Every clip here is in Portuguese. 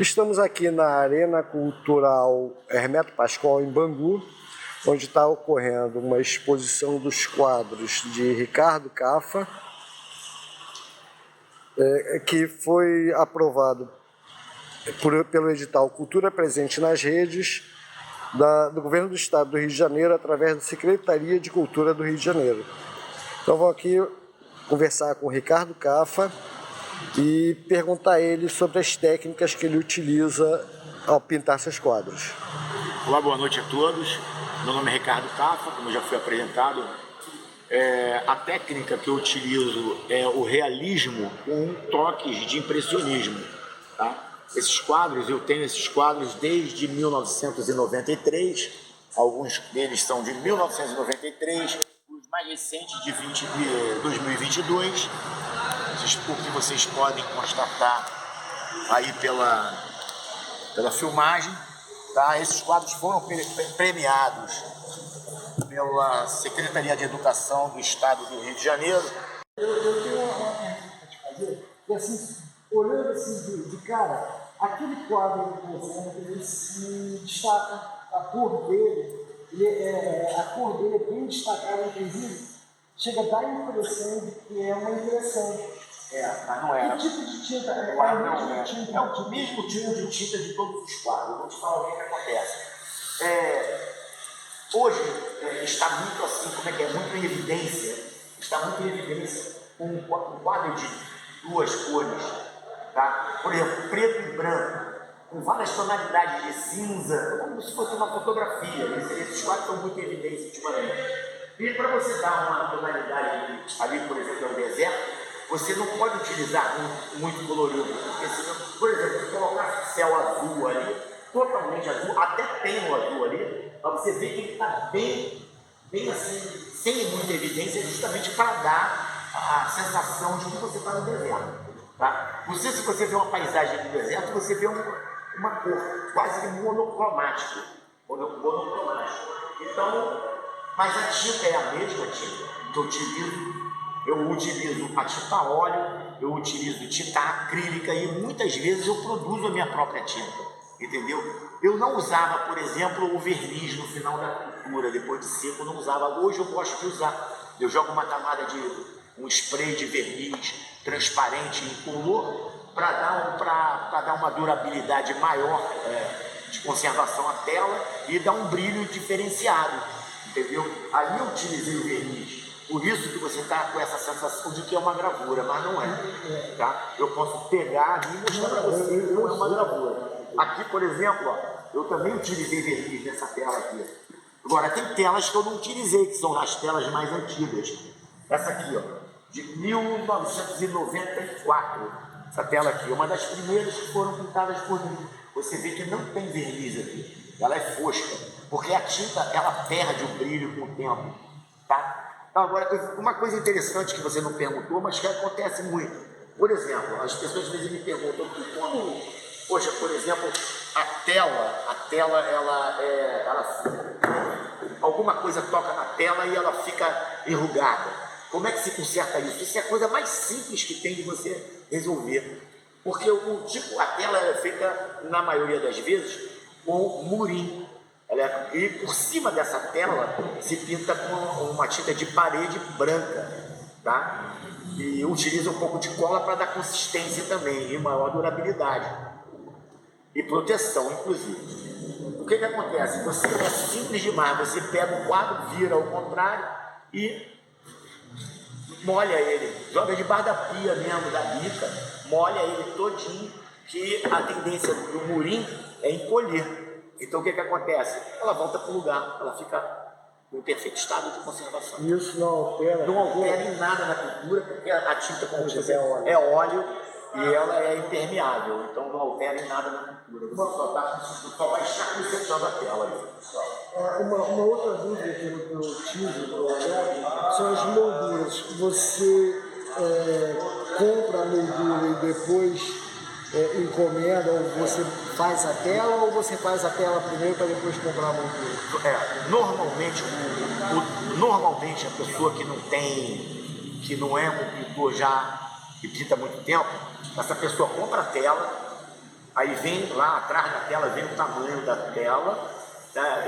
Estamos aqui na Arena Cultural Hermeto Pascoal, em Bangu, onde está ocorrendo uma exposição dos quadros de Ricardo Caffa, que foi aprovado pelo edital Cultura Presente nas Redes do Governo do Estado do Rio de Janeiro, através da Secretaria de Cultura do Rio de Janeiro. Então vou aqui conversar com o Ricardo Caffa e perguntar a ele sobre as técnicas que ele utiliza ao pintar seus quadros. Olá, boa noite a todos. Meu nome é Ricardo Caffa, como já foi apresentado. A técnica que eu utilizo é o realismo com toques de impressionismo. Tá? Eu tenho esses quadros desde 1993, alguns deles são de 1993, os mais recentes de 2022, o que vocês podem constatar aí pela filmagem. Tá? Esses quadros foram premiados pela Secretaria de Educação do Estado do Rio de Janeiro. Eu tenho uma pergunta para te fazer, que assim, olhando assim de cara, aquele quadro, por exemplo, ele se destaca, a cor dele é bem destacada, inclusive, chega a dar a impressão de que é uma impressão. Mas não é. Que tipo de tinta? É o mesmo tipo de tinta de todos os quadros. Eu vou te falar o que acontece. Hoje está muito assim, muito em evidência. Está muito em evidência um quadro de duas cores, tá? Por exemplo, preto e branco, com várias tonalidades de cinza, como se fosse uma fotografia. Esses quadros estão muito em evidência ultimamente. E para você dar uma tonalidade ali, por exemplo, no deserto, você não pode utilizar muito colorido, porque senão, por exemplo, se colocar céu azul ali, totalmente azul, até tem o azul ali, mas você vê que ele está bem assim, sem muita evidência, justamente para dar a sensação de que você está no deserto. Tá? Se você vê uma paisagem do deserto, você vê uma cor quase monocromática. Então, mas a tinta é a mesma tinta que eu utilizo. Eu utilizo a tinta a óleo, eu utilizo tinta acrílica e muitas vezes eu produzo a minha própria tinta, entendeu? Eu não usava, por exemplo, o verniz no final da pintura, depois de seco eu não usava. Hoje eu gosto de usar. Eu jogo uma camada um spray de verniz transparente incolor para dar uma durabilidade maior de conservação à tela e dar um brilho diferenciado, entendeu? Aí eu utilizei o verniz. Por isso que você está com essa sensação de que é uma gravura, mas não é. Tá? Eu posso pegar e mostrar para você que não é uma gravura. Aqui, por exemplo, ó, eu também utilizei verniz nessa tela aqui. Agora, tem telas que eu não utilizei, que são as telas mais antigas. Essa aqui, ó, de 1994. Essa tela aqui é uma das primeiras que foram pintadas por mim. Você vê que não tem verniz aqui. Ela é fosca, porque a tinta, ela perde o brilho com o tempo. Tá? Então, agora, uma coisa interessante que você não perguntou, mas que acontece muito. Por exemplo, as pessoas às vezes me perguntam por exemplo, a tela, alguma coisa toca na tela e ela fica enrugada. Como é que se conserta isso? Isso é a coisa mais simples que tem de você resolver. Porque a tela é feita, na maioria das vezes, com murim. E por cima dessa tela se pinta com uma tinta de parede branca, tá? E utiliza um pouco de cola para dar consistência também e maior durabilidade e proteção, inclusive. O que acontece? Você é simples demais, você pega o quadro, vira ao contrário e molha ele, joga debaixo da pia mesmo, da bica, molha ele todinho, que a tendência do murim é encolher. Então o que acontece? Ela volta para o lugar, ela fica em perfeito estado de conservação. Isso não altera? Não altera em nada na pintura, porque a tinta, como você é óleo e ela é impermeável, então não altera em nada na pintura. Você só vai estar consertando a tela ali. Uma outra dúvida que eu tive são as molduras. Você compra a moldura e depois encomenda, ou você faz a tela, ou você faz a tela primeiro para depois comprar a moldura? Normalmente a pessoa que não é um pintor já que pinta há muito tempo, essa pessoa compra a tela, Aí vem lá atrás da tela, vem o tamanho da tela, tá?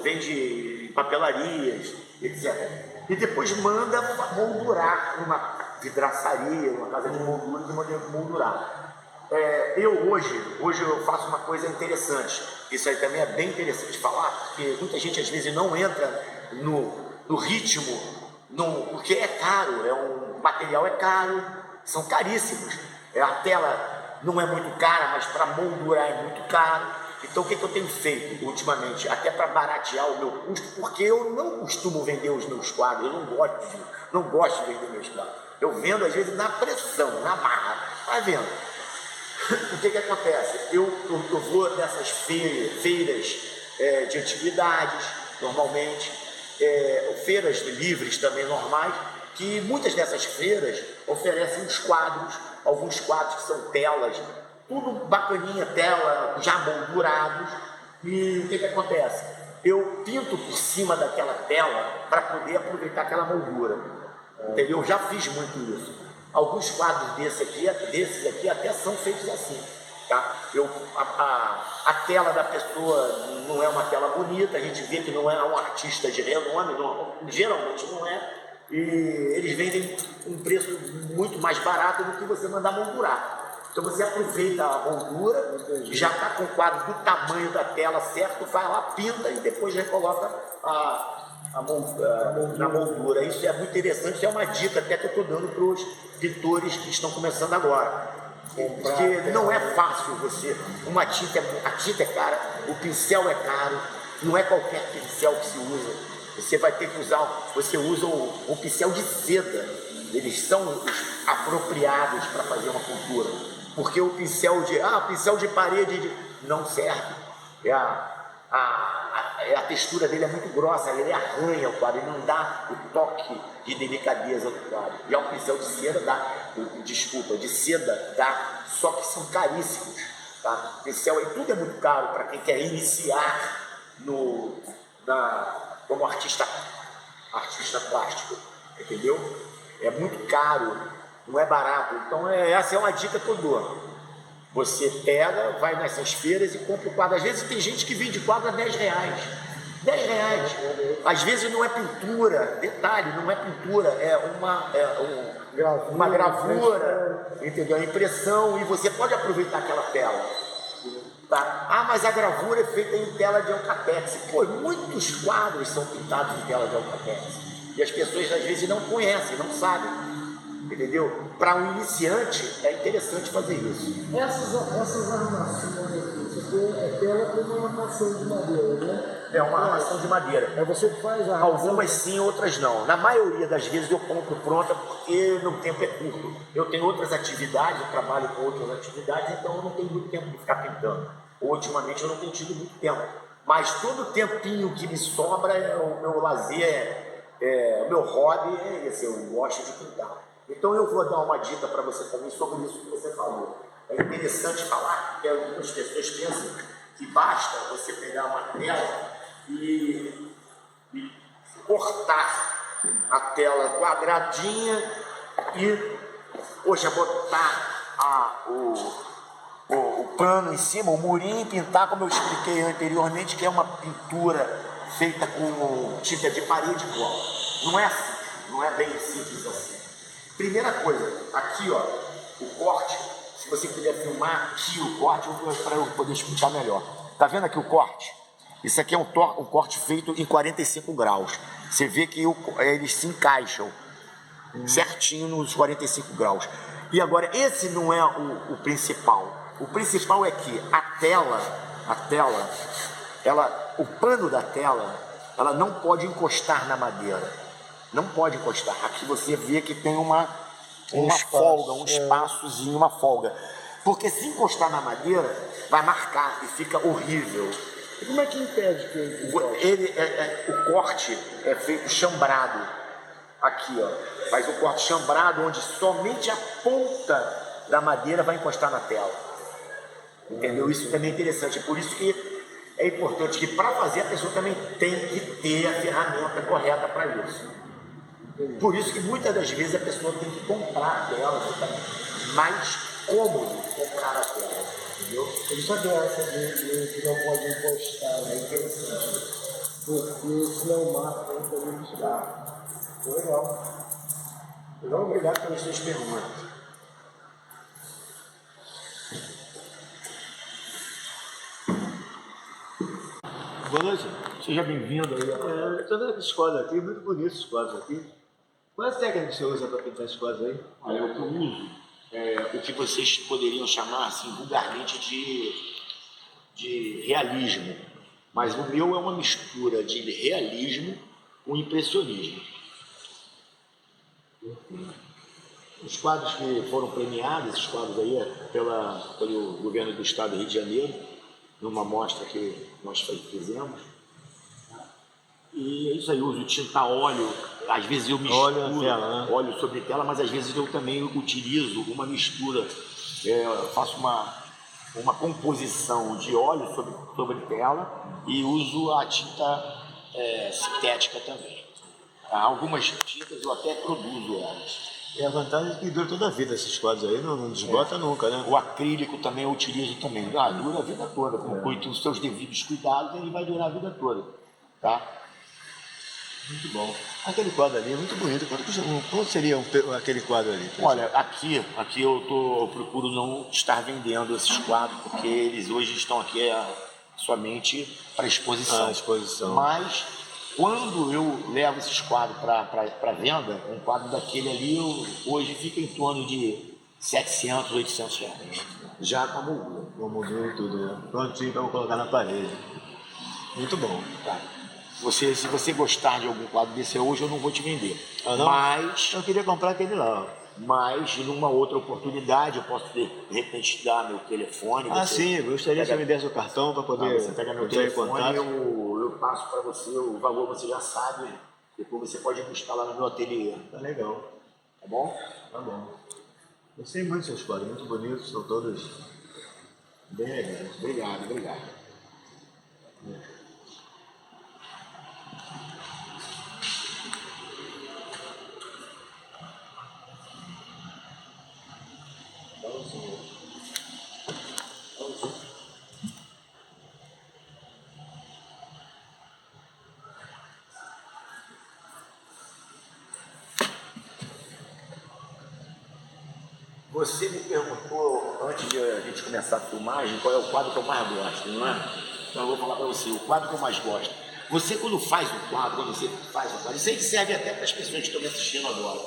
Vem de papelarias, etc. E depois manda moldurar numa vidraçaria, numa casa de molduras, e manda moldurar. Hoje eu faço uma coisa interessante. Isso aí também é bem interessante falar, porque muita gente às vezes não entra no ritmo, porque é caro, o material é caro, são caríssimos. A tela não é muito cara, mas para moldurar é muito caro. Então o que eu tenho feito ultimamente, até para baratear o meu custo, porque eu não costumo vender os meus quadros, eu não gosto de vender meus quadros. Eu vendo às vezes na pressão, na marra, vai vendo. O que acontece? Eu vou nessas feiras de antiguidades, normalmente, feiras livres também normais, que muitas dessas feiras oferecem os quadros, alguns quadros que são telas, tudo bacaninha, tela, já moldurados. E o que acontece? Eu pinto por cima daquela tela para poder aproveitar aquela moldura. Entendeu? Eu já fiz muito isso. Alguns quadros desses aqui até são feitos assim, tá? A tela da pessoa não é uma tela bonita, a gente vê que não é um artista de renome, geralmente não é, e eles vendem um preço muito mais barato do que você mandar moldurar. Então você aproveita a moldura, já está com o quadro do tamanho da tela certo, vai lá, pinta e depois recoloca na moldura. Isso é muito interessante, isso é uma dica até que eu estou dando para os pintores que estão começando agora, porque não é fácil a tinta é cara, o pincel é caro, não é qualquer pincel que se usa, você vai ter que você usa um pincel de seda, eles são os apropriados para fazer uma pintura, porque o pincel de parede não serve, a textura dele é muito grossa, ele arranha o quadro, ele não dá o toque de delicadeza do quadro. Já o pincel de cera de seda dá, só que são caríssimos, tá? Pincel aí tudo é muito caro para quem quer iniciar como artista plástico, entendeu? É muito caro, não é barato. Então essa é uma dica que eu dou. Você pega, vai nessas feiras e compra o quadro. Às vezes tem gente que vende quadro a R$10. R$10. Às vezes não é pintura, detalhe, não é pintura, é uma gravura, entendeu? A impressão, e você pode aproveitar aquela tela. Tá? Mas a gravura é feita em tela de Alcatex. Pô, muitos quadros são pintados em tela de Alcatex. E as pessoas às vezes não conhecem, não sabem. Entendeu? Para um iniciante é interessante fazer isso. Essas armações aqui, você tela com uma armação de madeira, né? É uma armação de madeira. É você que faz a armação? Algumas sim, outras não. Na maioria das vezes eu compro pronta porque meu tempo é curto. Eu tenho outras atividades, eu trabalho com outras atividades, então eu não tenho muito tempo de ficar pintando. Ultimamente eu não tenho tido muito tempo. Mas todo o tempinho que me sobra, o meu lazer, o meu hobby é esse, eu gosto de pintar. Então eu vou dar uma dica para você também sobre isso que você falou. É interessante falar que algumas pessoas pensam que basta você pegar uma tela e cortar a tela quadradinha e, botar o pano em cima, o murinho, e pintar, como eu expliquei anteriormente, que é uma pintura feita com tinta de parede igual. Não é assim, não é bem simples assim. Primeira coisa, aqui o corte, se você puder filmar aqui o corte, para eu poder explicar melhor. Tá vendo aqui o corte? Isso aqui é um corte feito em 45 graus. Você vê que eles se encaixam certinho nos 45 graus. E agora, esse não é o principal. O principal é que o pano da tela, ela não pode encostar na madeira. Não pode encostar. Aqui você vê que tem uma folga, um espaçozinho, uma folga. Porque se encostar na madeira, vai marcar e fica horrível. E como é que impede que ele o corte é feito chambrado. Aqui, faz o corte chambrado, onde somente a ponta da madeira vai encostar na tela. Entendeu? Isso também é interessante. Por isso que é importante que, para fazer, a pessoa também tem que ter a ferramenta correta para isso. Por isso que muitas das vezes a pessoa tem que comprar a tela, fica mais cômodo comprar a tela. entendeu? Eu não sabia essa de que não pode encostar, é interessante. Porque senão mata o poder tirar. Legal. Legal, obrigado pelas suas perguntas. Boa noite. Seja bem-vindo aí. Estou vendo esses quadros aqui, muito bonitos esses quadros aqui. Qual é a técnica que você usa para pintar esses quadros aí? Olha, o que eu uso é o que vocês poderiam chamar, assim, vulgarmente de realismo. Mas o meu é uma mistura de realismo com impressionismo. Os quadros que foram premiados, esses quadros aí, pelo governo do estado do Rio de Janeiro, numa mostra que nós fizemos. E é isso aí, eu uso tinta a óleo, às vezes eu misturo Óleo na tela, né? óleo sobre tela, mas às vezes eu também utilizo uma mistura, faço uma composição de óleo sobre tela e uso a tinta sintética também. Algumas tintas eu até produzo elas. E a vantagem é que dura toda a vida esses quadros aí, não desbota nunca, né? O acrílico também eu utilizo também. Dura a vida toda, com os seus devidos cuidados, ele vai durar a vida toda. Tá? Muito bom. Aquele quadro ali é muito bonito. Quanto seria aquele quadro ali? Olha, aqui eu procuro não estar vendendo esses quadros, porque eles hoje estão aqui somente para exposição. Exposição. Mas quando eu levo esses quadros para venda, um quadro daquele ali hoje fica em torno de 700, 800 reais. Já com a moldura. Com moldura e tudo, né? Prontinho para colocar na parede. Muito bom. Tá. Se você gostar de algum quadro desse hoje, eu não vou te vender. Ah, não? Mas Eu queria comprar aquele lá, ó. Mas numa outra oportunidade eu posso de repente te dar meu telefone. Sim, eu gostaria que você me desse o cartão para poder Você pega meu entrar em telefone, contato. eu passo para você, o valor você já sabe. Depois você pode buscar lá no meu ateliê. Tá legal. Tá bom? Tá bom. Gostei muito dos seus quadros, muito bonitos, são todos bem legais. Obrigado. Você me perguntou, antes de a gente começar a filmagem, qual é o quadro que eu mais gosto, não é? Então eu vou falar para você, o quadro que eu mais gosto. Você quando faz um quadro, isso aí serve até para as pessoas que estão me assistindo agora.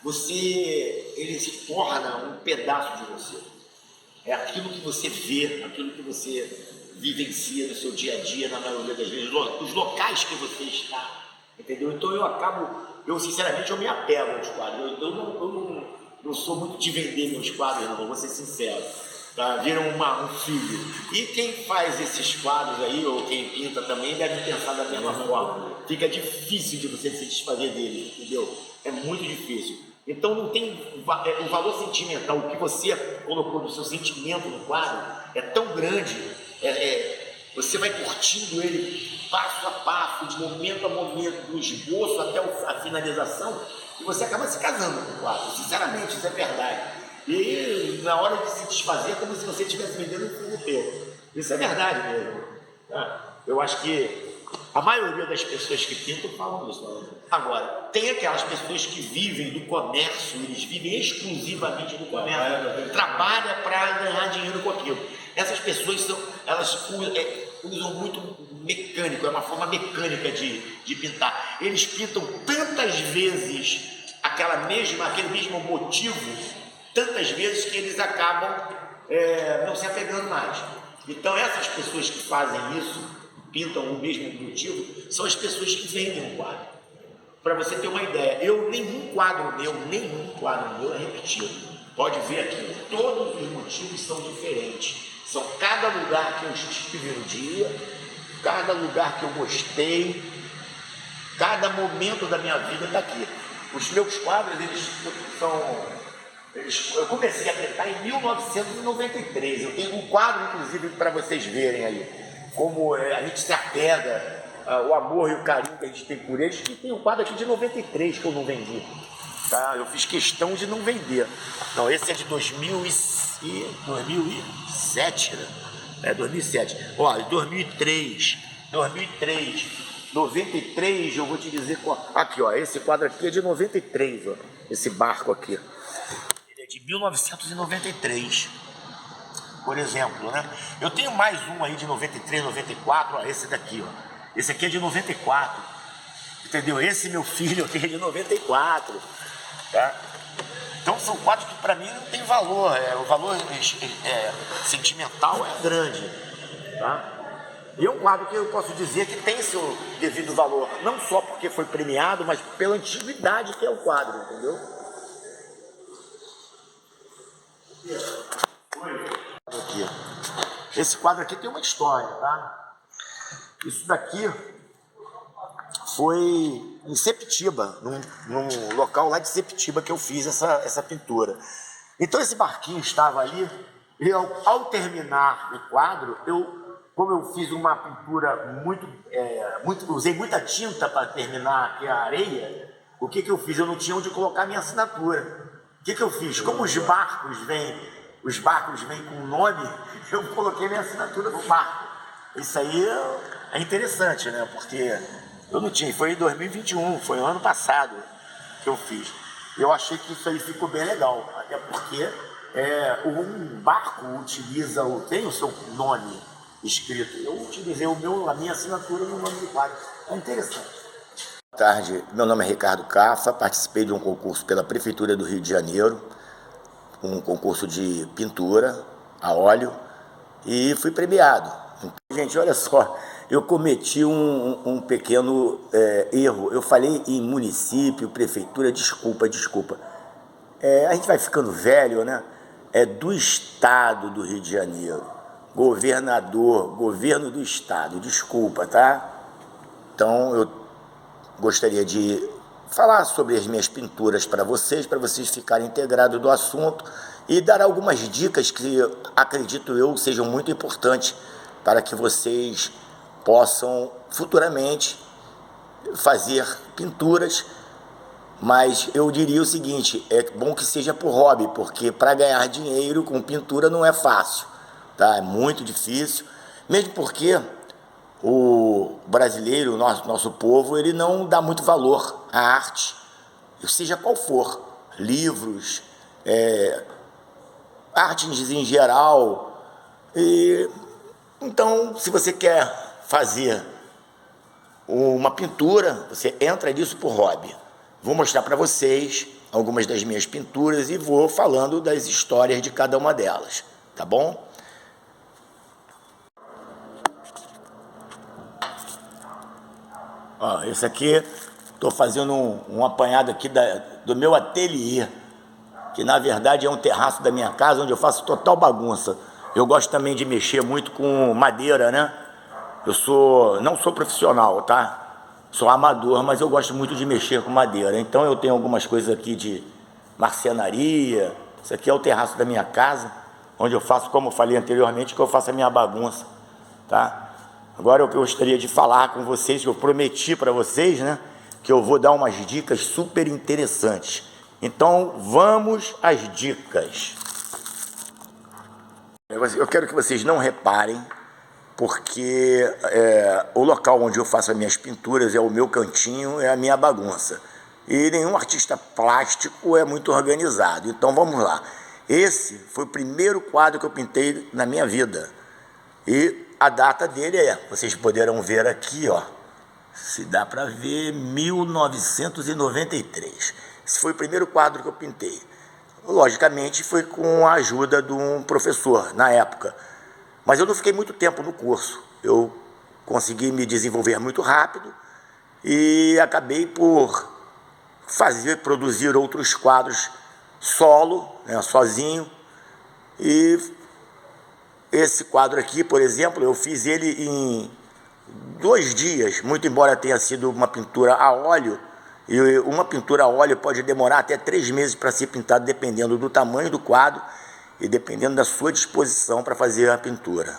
Ele se torna um pedaço de você. É aquilo que você vê, aquilo que você vivencia no seu dia a dia, na maioria das vezes, os locais que você está, entendeu? Então eu sinceramente, eu me apego aos quadros. Eu não sou muito de vender meus quadros, não, vou ser sincero. Tá? Viram um filho. E quem faz esses quadros aí, ou quem pinta também, deve pensar da mesma forma. Fica difícil de você se desfazer dele, entendeu? É muito difícil. Então não tem o valor sentimental, o que você colocou do seu sentimento no quadro é tão grande, você vai curtindo ele passo a passo, de momento a momento, do esboço até a finalização, e você acaba se casando com o quadro. Sinceramente, isso é verdade. E na hora de se desfazer é como se você estivesse vendendo um filme teu. Isso é verdade mesmo. Eu acho que a maioria das pessoas que pintam falam isso. Agora, tem aquelas pessoas que vivem do comércio, eles vivem exclusivamente do comércio, trabalham para ganhar dinheiro com aquilo. Essas pessoas usam muito mecânico, é uma forma mecânica de pintar. Eles pintam tantas vezes aquele mesmo motivo, tantas vezes que eles acabam não se apegando mais. Então essas pessoas que fazem isso, pintam o mesmo motivo, são as pessoas que vendem o quadro. Para você ter uma ideia, nenhum quadro meu é repetido. Pode ver aqui, todos os motivos são diferentes. São cada lugar que eu estive no dia, cada lugar que eu gostei, cada momento da minha vida está aqui. Os meus quadros, eu comecei a pintar em 1993. Eu tenho um quadro, inclusive, para vocês verem aí, como a gente se apega, o amor e o carinho que a gente tem por eles. E tem um quadro aqui de 93 que eu não vendi. tá? Eu fiz questão de não vender. Não, esse é de 2007, né? É 2007. Olha, 2003, 93, eu vou te dizer qual. Aqui, ó, esse quadro aqui é de 93, ó. Esse barco aqui. Ele é de 1993. Por exemplo, né? Eu tenho mais um aí de 93, 94, ó, esse daqui, ó. Esse aqui é de 94, entendeu? Esse meu filho aqui é de 94, tá? Então são quadros que para mim não tem valor, o valor sentimental é grande, tá? E é um quadro que eu posso dizer que tem seu devido valor, não só porque foi premiado, mas pela antiguidade que é o quadro, entendeu? Aqui. Esse quadro aqui tem uma história, tá? Isso daqui foi em Sepetiba, num local lá de Sepetiba que eu fiz essa pintura. Então esse barquinho estava ali e ao terminar o quadro, como eu fiz uma pintura usei muita tinta para terminar aqui a areia, o que eu fiz? Eu não tinha onde colocar minha assinatura. O que eu fiz? Como os barcos vêm com nome, eu coloquei minha assinatura no barco. Isso aí é interessante, né? Porque eu não tinha, foi em 2021, foi no ano passado que eu fiz. Eu achei que isso aí ficou bem legal, até porque um barco tem o seu nome escrito. Eu utilizei a minha assinatura no nome do quadro. É interessante. Boa tarde, meu nome é Ricardo Cafa, participei de um concurso pela Prefeitura do Rio de Janeiro, um concurso de pintura a óleo, e fui premiado. Gente, olha só, eu cometi um pequeno erro. Eu falei em município, prefeitura, desculpa. A gente vai ficando velho, né? É do estado do Rio de Janeiro. Governador, governo do estado, desculpa, tá? Então, eu gostaria de falar sobre as minhas pinturas para vocês ficarem integrados do assunto e dar algumas dicas que, acredito eu, sejam muito importantes para que vocês possam futuramente fazer pinturas. Mas eu diria o seguinte, é bom que seja por hobby, porque para ganhar dinheiro com pintura não é fácil, tá? É muito difícil, mesmo porque o brasileiro, nosso povo, ele não dá muito valor à arte, seja qual for, livros, artes em geral. Então, se você quer fazer uma pintura, você entra nisso por hobby. Vou mostrar para vocês algumas das minhas pinturas e vou falando das histórias de cada uma delas, tá bom? Ó, esse aqui, estou fazendo um apanhado aqui do meu ateliê, que na verdade é um terraço da minha casa, onde eu faço total bagunça. Eu gosto também de mexer muito com madeira, né? Não sou profissional, tá? Sou amador, mas eu gosto muito de mexer com madeira. Então eu tenho algumas coisas aqui de marcenaria. Isso aqui é o terraço da minha casa, onde eu faço, como eu falei anteriormente, que eu faço a minha bagunça, tá? Agora o que eu gostaria de falar com vocês, que eu prometi para vocês, né? Que eu vou dar umas dicas super interessantes. Então vamos às dicas. Eu quero que vocês não reparem, porque o local onde eu faço as minhas pinturas é o meu cantinho, é a minha bagunça. E nenhum artista plástico é muito organizado. Então vamos lá. Esse foi o primeiro quadro que eu pintei na minha vida. E a data dele vocês poderão ver aqui, ó. Se dá para ver, 1993. Esse foi o primeiro quadro que eu pintei. Logicamente foi com a ajuda de um professor na época. Mas eu não fiquei muito tempo no curso. Eu consegui me desenvolver muito rápido e acabei por produzir outros quadros solo, né, sozinho. E esse quadro aqui, por exemplo, eu fiz ele em 2 dias, muito embora tenha sido uma pintura a óleo. E uma pintura a óleo pode demorar até 3 meses para ser pintada, dependendo do tamanho do quadro e dependendo da sua disposição para fazer a pintura.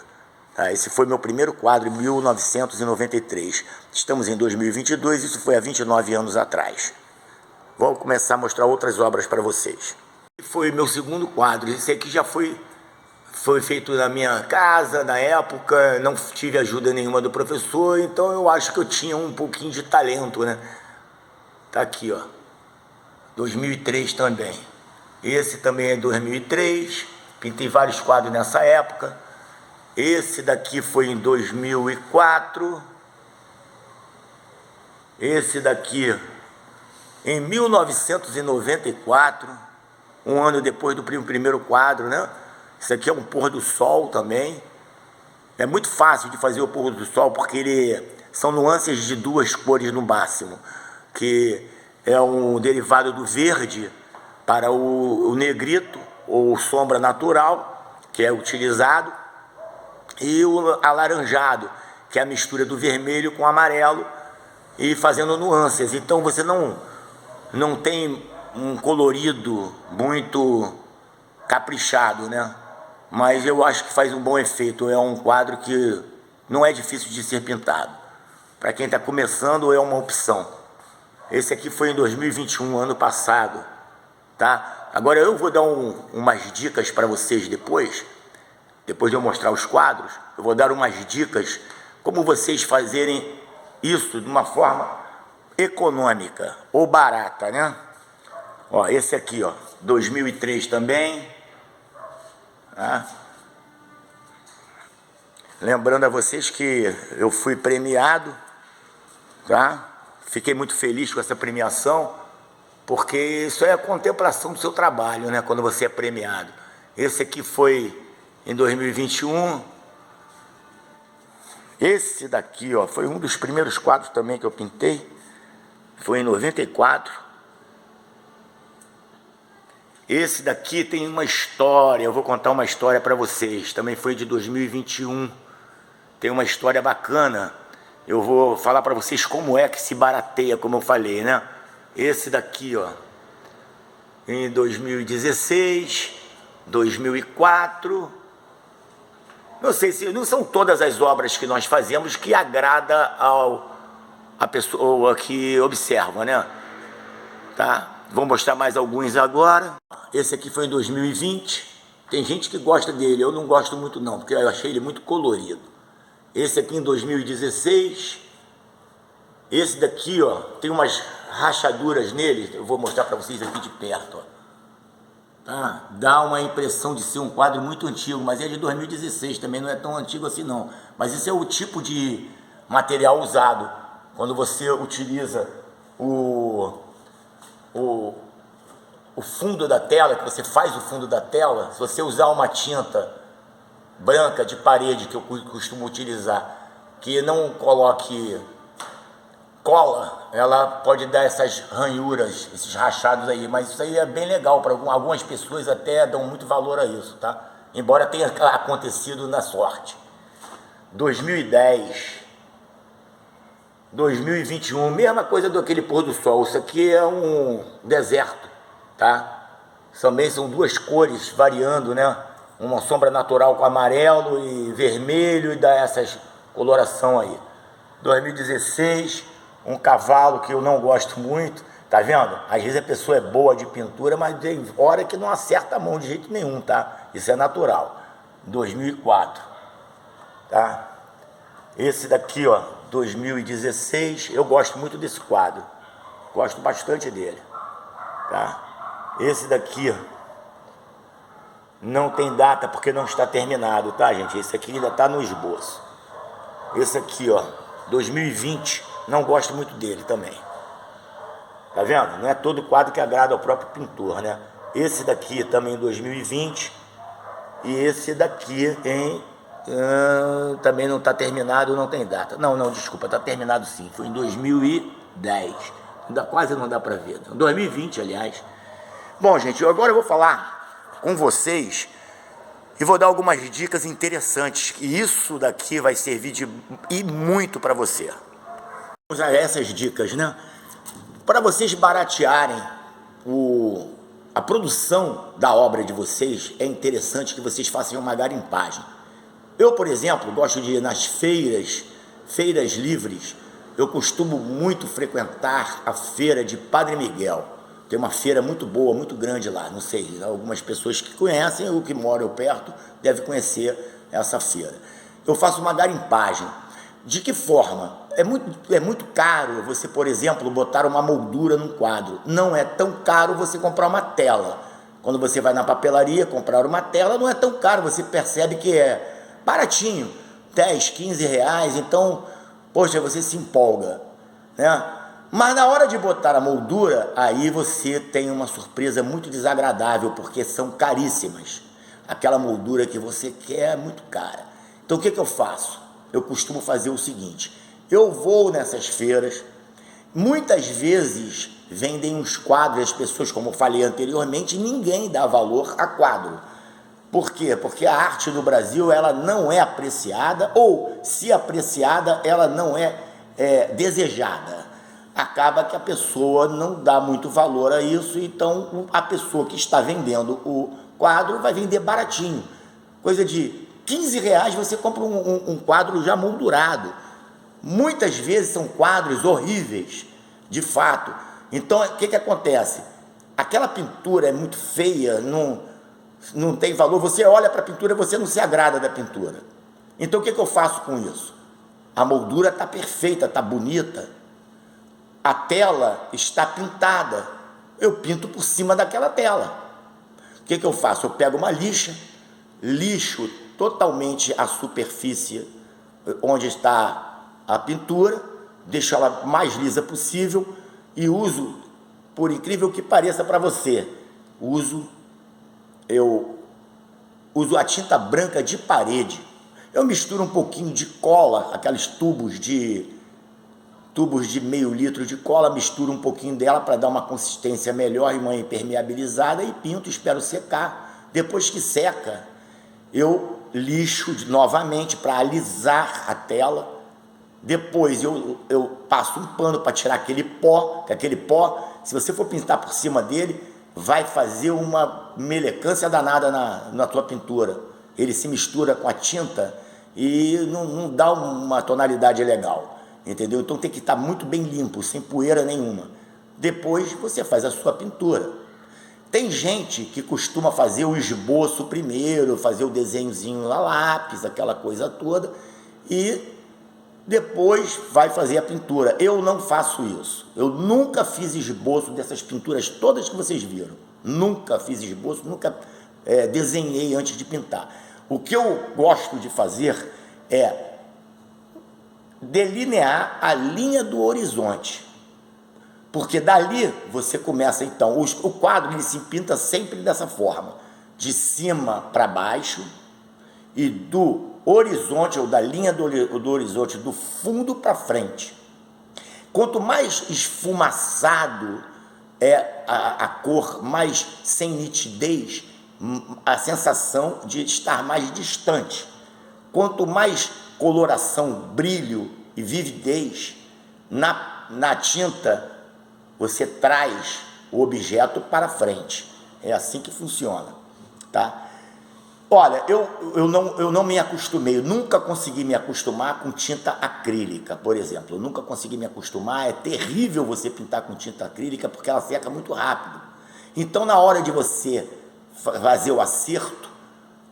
Tá? Esse foi meu primeiro quadro em 1993. Estamos em 2022, isso foi há 29 anos atrás. vou começar a mostrar outras obras para vocês. Foi meu segundo quadro. Esse aqui já foi feito na minha casa, na época, não tive ajuda nenhuma do professor, então eu acho que eu tinha um pouquinho de talento, né? Tá aqui, ó. 2003 também. Esse também é 2003, pintei vários quadros nessa época. Esse daqui foi em 2004. Esse daqui em 1994, um ano depois do primeiro quadro, né? Isso aqui é um pôr do sol também. É muito fácil de fazer o pôr do sol, porque são nuances de duas cores no máximo, que é um derivado do verde para o negrito, ou sombra natural, que é utilizado, e o alaranjado, que é a mistura do vermelho com o amarelo, e fazendo nuances. Então você não tem um colorido muito caprichado, né? Mas eu acho que faz um bom efeito. É um quadro que não é difícil de ser pintado. Para quem está começando, é uma opção. Esse aqui foi em 2021, ano passado, tá? Agora eu vou dar umas dicas para vocês depois de eu mostrar os quadros. Eu vou dar umas dicas como vocês fazerem isso de uma forma econômica ou barata, né? Ó, esse aqui, ó, 2003 também. Tá? Lembrando a vocês que eu fui premiado, tá? Fiquei muito feliz com essa premiação, porque isso é a contemplação do seu trabalho, né? Quando você é premiado. Esse aqui foi em 2021. Esse daqui, ó, foi um dos primeiros quadros também que eu pintei. Foi em 94. Esse daqui tem uma história, eu vou contar uma história para vocês. Também foi de 2021. Tem uma história bacana. Eu vou falar para vocês como é que se barateia, como eu falei, né? Esse daqui, ó, em 2016, 2004. Não sei se não são todas as obras que nós fazemos que agrada a pessoa que observa, né? Tá? Vou mostrar mais alguns agora. Esse aqui foi em 2020. Tem gente que gosta dele, eu não gosto muito não, porque eu achei ele muito colorido. Esse aqui em 2016. Esse daqui, ó, tem umas rachaduras nele, eu vou mostrar para vocês aqui de perto, ó. Tá? Dá uma impressão de ser um quadro muito antigo, mas é de 2016, também não é tão antigo assim não. Mas esse é o tipo de material usado quando você utiliza o fundo da tela, que você faz o fundo da tela. Se você usar uma tinta branca de parede, que eu costumo utilizar, que não coloque cola, ela pode dar essas ranhuras, esses rachados aí, mas isso aí é bem legal, para algumas pessoas até dão muito valor a isso, tá? Embora tenha acontecido na sorte. 2010, 2021, mesma coisa do aquele pôr do sol. Isso aqui é um deserto, tá? Também são duas cores variando, né? Uma sombra natural com amarelo e vermelho, e dá essas coloração aí. 2016, um cavalo que eu não gosto muito, tá vendo? Às vezes a pessoa é boa de pintura, mas tem hora que não acerta a mão de jeito nenhum, tá? Isso é natural. 2004, tá? Esse daqui, ó, 2016, eu gosto muito desse quadro, gosto bastante dele, tá? Esse daqui não tem data porque não está terminado, tá, gente? Esse aqui ainda está no esboço. Esse aqui, ó, 2020, não gosto muito dele também, tá vendo? Não é todo quadro que agrada ao próprio pintor, né? Esse daqui também em 2020, e esse daqui também não está terminado, não tem data. Não, desculpa, está terminado sim, foi em 2010, quase não dá para ver, 2020, aliás. Bom, gente, agora eu vou falar com vocês e vou dar algumas dicas interessantes, e isso daqui vai servir e muito para você. Vamos usar essas dicas, né? Para vocês baratearem a produção da obra de vocês, é interessante que vocês façam uma garimpagem. Eu, por exemplo, gosto de ir nas feiras livres. Eu costumo muito frequentar a feira de Padre Miguel. Tem uma feira muito boa, muito grande lá, não sei, algumas pessoas que conhecem, ou que moram perto, devem conhecer essa feira. Eu faço uma garimpagem. De que forma? É muito caro você, por exemplo, botar uma moldura num quadro. Não é tão caro você comprar uma tela. Quando você vai na papelaria comprar uma tela, não é tão caro, você percebe que é baratinho, 10, 15 reais, então, poxa, você se empolga, né? Mas na hora de botar a moldura, aí você tem uma surpresa muito desagradável, porque são caríssimas. Aquela moldura que você quer é muito cara. Então o que eu faço? Eu costumo fazer o seguinte, eu vou nessas feiras, muitas vezes vendem uns quadros, as pessoas, como eu falei anteriormente, ninguém dá valor a quadro. Por quê? Porque a arte no Brasil, ela não é apreciada, ou se apreciada, ela não é desejada. Acaba que a pessoa não dá muito valor a isso, então a pessoa que está vendendo o quadro vai vender baratinho. Coisa de 15 reais você compra um quadro já moldurado. Muitas vezes são quadros horríveis, de fato. Então, o que acontece? Aquela pintura é muito feia, não tem valor, você olha para a pintura e você não se agrada da pintura. Então, o que eu faço com isso? A moldura está perfeita, está bonita, a tela está pintada, eu pinto por cima daquela tela. O que eu faço? Eu pego uma lixa, lixo totalmente a superfície onde está a pintura, deixo ela mais lisa possível e uso, por incrível que pareça para você, eu uso a tinta branca de parede. Eu misturo um pouquinho de cola, aqueles tubos de meio litro de cola, misturo um pouquinho dela para dar uma consistência melhor e uma impermeabilizada e pinto, espero secar. Depois que seca, eu lixo novamente para alisar a tela. Depois eu passo um pano para tirar aquele pó, se você for pintar por cima dele, vai fazer uma melecância danada na tua pintura. Ele se mistura com a tinta e não dá uma tonalidade legal. Entendeu? Então tem que estar muito bem limpo, sem poeira nenhuma. Depois você faz a sua pintura. Tem gente que costuma fazer o esboço primeiro, fazer o desenhozinho a lápis, aquela coisa toda, e depois vai fazer a pintura. Eu não faço isso. Eu nunca fiz esboço dessas pinturas todas que vocês viram. Nunca fiz esboço, nunca desenhei antes de pintar. O que eu gosto de fazer é delinear a linha do horizonte, porque dali você começa então, o quadro ele se pinta sempre dessa forma, de cima para baixo e do horizonte ou da linha do horizonte do fundo para frente. Quanto mais esfumaçado é a cor, mais sem nitidez, a sensação de estar mais distante. Quanto mais coloração, brilho e vividez na tinta, você traz o objeto para frente. É assim que funciona, tá? Olha, eu não me acostumei, eu nunca consegui me acostumar com tinta acrílica, por exemplo. Eu nunca consegui me acostumar, é terrível você pintar com tinta acrílica porque ela seca muito rápido. Então, na hora de você fazer o acerto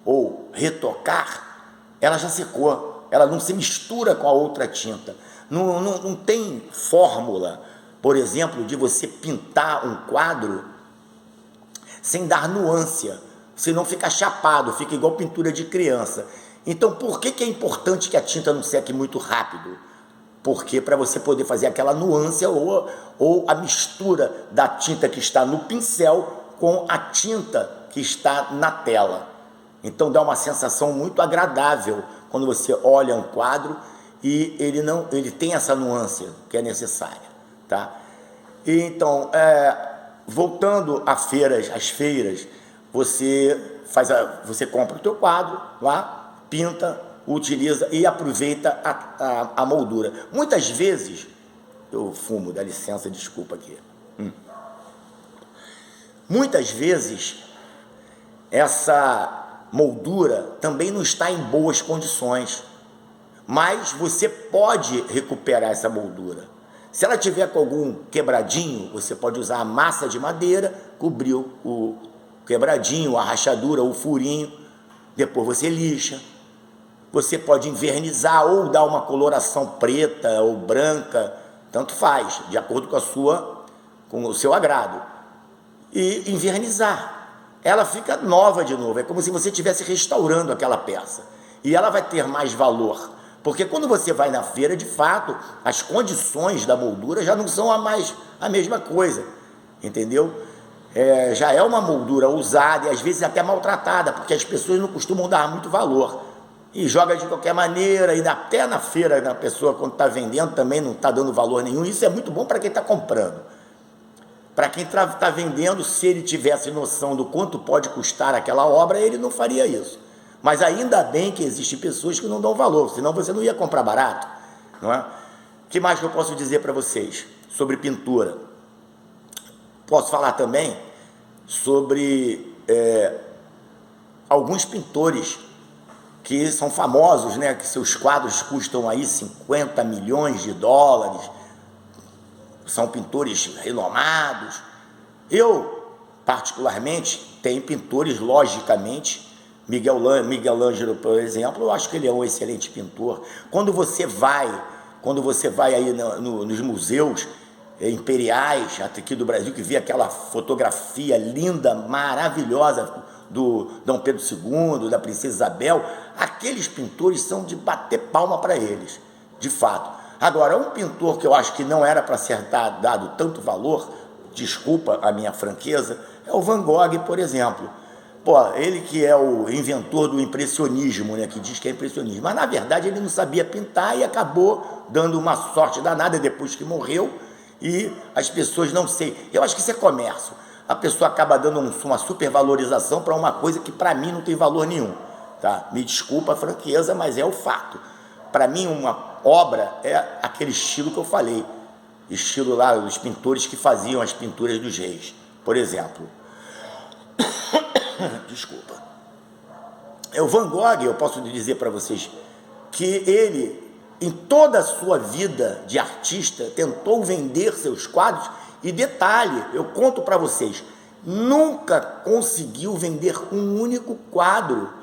ou retocar, ela já secou. Ela não se mistura com a outra tinta. Não tem fórmula, por exemplo, de você pintar um quadro sem dar nuance. Você não fica chapado, fica igual pintura de criança. Então, por que é importante que a tinta não seque muito rápido? Porque para você poder fazer aquela nuance ou a mistura da tinta que está no pincel com a tinta que está na tela. Então, dá uma sensação muito agradável quando você olha um quadro e ele tem essa nuance que é necessária, tá? E então, voltando às feiras, você compra o teu quadro lá, pinta, utiliza e aproveita a moldura. Muitas vezes, eu fumo, dá licença, desculpa aqui. Muitas vezes, essa moldura também não está em boas condições, mas você pode recuperar essa moldura. Se ela tiver com algum quebradinho, você pode usar a massa de madeira, cobrir o quebradinho, a rachadura, o furinho, depois você lixa. Você pode invernizar ou dar uma coloração preta ou branca, tanto faz, de acordo com o seu agrado. E invernizar. Ela fica nova de novo, é como se você estivesse restaurando aquela peça. E ela vai ter mais valor. Porque quando você vai na feira, de fato, as condições da moldura já não são a mesma coisa, entendeu? Já é uma moldura usada e às vezes até maltratada, porque as pessoas não costumam dar muito valor. E joga de qualquer maneira, e até na feira, a pessoa quando está vendendo também não está dando valor nenhum. Isso é muito bom para quem está comprando. Para quem está vendendo, se ele tivesse noção do quanto pode custar aquela obra, ele não faria isso. Mas ainda bem que existem pessoas que não dão valor, senão você não ia comprar barato, não é? O que mais que eu posso dizer para vocês sobre pintura? Posso falar também sobre alguns pintores que são famosos, né? Que seus quadros custam aí 50 milhões de dólares, são pintores renomados. Eu, particularmente, tenho pintores, logicamente, Miguel Ângelo, por exemplo, eu acho que ele é um excelente pintor. Quando você vai aí nos museus imperiais aqui do Brasil, que vê aquela fotografia linda, maravilhosa do Dom Pedro II, da Princesa Isabel, aqueles pintores são de bater palma para eles, de fato. Agora, um pintor que eu acho que não era para ser dado tanto valor, desculpa a minha franqueza, é o Van Gogh, por exemplo. Pô, ele que é o inventor do impressionismo, né, que diz que é impressionismo, mas na verdade ele não sabia pintar e acabou dando uma sorte danada depois que morreu, e as pessoas não sei, eu acho que isso é comércio, a pessoa acaba dando uma supervalorização para uma coisa que para mim não tem valor nenhum, tá? Me desculpa a franqueza, mas é o fato. Para mim uma obra é aquele estilo que eu falei, estilo lá dos pintores que faziam as pinturas dos reis, por exemplo. Desculpa. O Van Gogh, eu posso dizer para vocês que ele, em toda a sua vida de artista, tentou vender seus quadros e, detalhe, eu conto para vocês, nunca conseguiu vender um único quadro.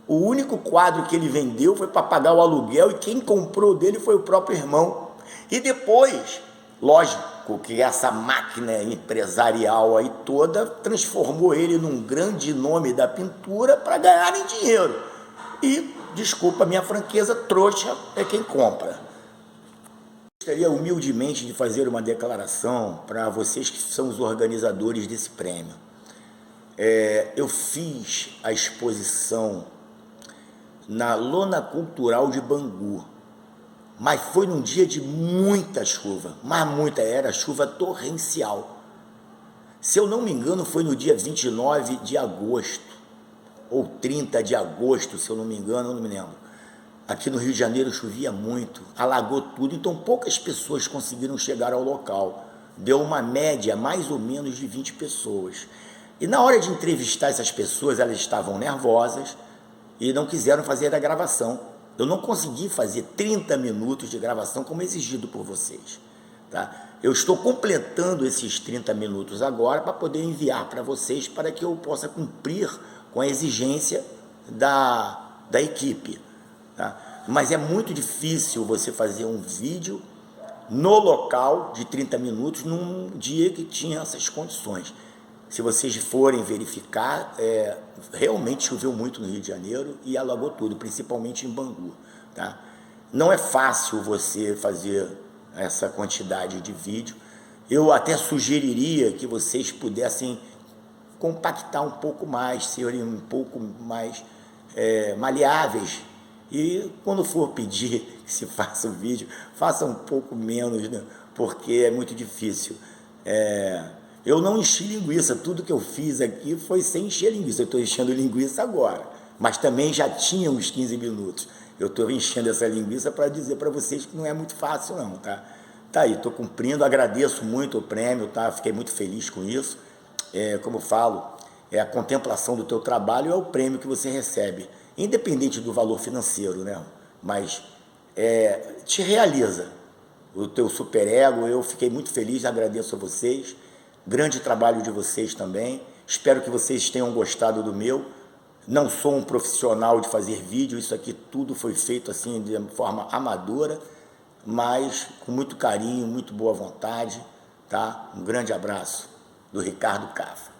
O único quadro que ele vendeu foi para pagar o aluguel e quem comprou dele foi o próprio irmão. E depois, lógico que essa máquina empresarial aí toda transformou ele num grande nome da pintura para ganharem dinheiro. E, desculpa a minha franqueza, trouxa é quem compra. Gostaria humildemente de fazer uma declaração para vocês que são os organizadores desse prêmio. Eu fiz a exposição na Lona Cultural de Bangu, mas foi num dia de muita chuva, mas muita, era chuva torrencial. Se eu não me engano, foi no dia 29 de agosto, ou 30 de agosto, se eu não me engano, eu não me lembro. Aqui no Rio de Janeiro chovia muito, alagou tudo, então poucas pessoas conseguiram chegar ao local. Deu uma média mais ou menos de 20 pessoas. E na hora de entrevistar essas pessoas, elas estavam nervosas e não quiseram fazer a gravação. Eu não consegui fazer 30 minutos de gravação como exigido por vocês, tá? Eu estou completando esses 30 minutos agora para poder enviar para vocês, para que eu possa cumprir com a exigência da equipe, tá? Mas é muito difícil você fazer um vídeo no local de 30 minutos num dia que tinha essas condições. Se vocês forem verificar, realmente choveu muito no Rio de Janeiro e alagou tudo, principalmente em Bangu, tá? Não é fácil você fazer essa quantidade de vídeo. Eu até sugeriria que vocês pudessem compactar um pouco mais, serem um pouco mais maleáveis. E quando for pedir que se faça o vídeo, faça um pouco menos, né? Porque é muito difícil. Eu não enchi linguiça, tudo que eu fiz aqui foi sem encher linguiça, eu estou enchendo linguiça agora, mas também já tinha uns 15 minutos, eu estou enchendo essa linguiça para dizer para vocês que não é muito fácil não, tá? Tá aí, estou cumprindo, agradeço muito o prêmio, tá? Fiquei muito feliz com isso, como eu falo, a contemplação do teu trabalho é o prêmio que você recebe, independente do valor financeiro, né? Mas te realiza, o teu superego. Eu fiquei muito feliz, agradeço a vocês. Grande trabalho de vocês também. Espero que vocês tenham gostado do meu. Não sou um profissional de fazer vídeo, isso aqui tudo foi feito assim de forma amadora, mas com muito carinho, muito boa vontade, tá? Um grande abraço do Ricardo Caffa.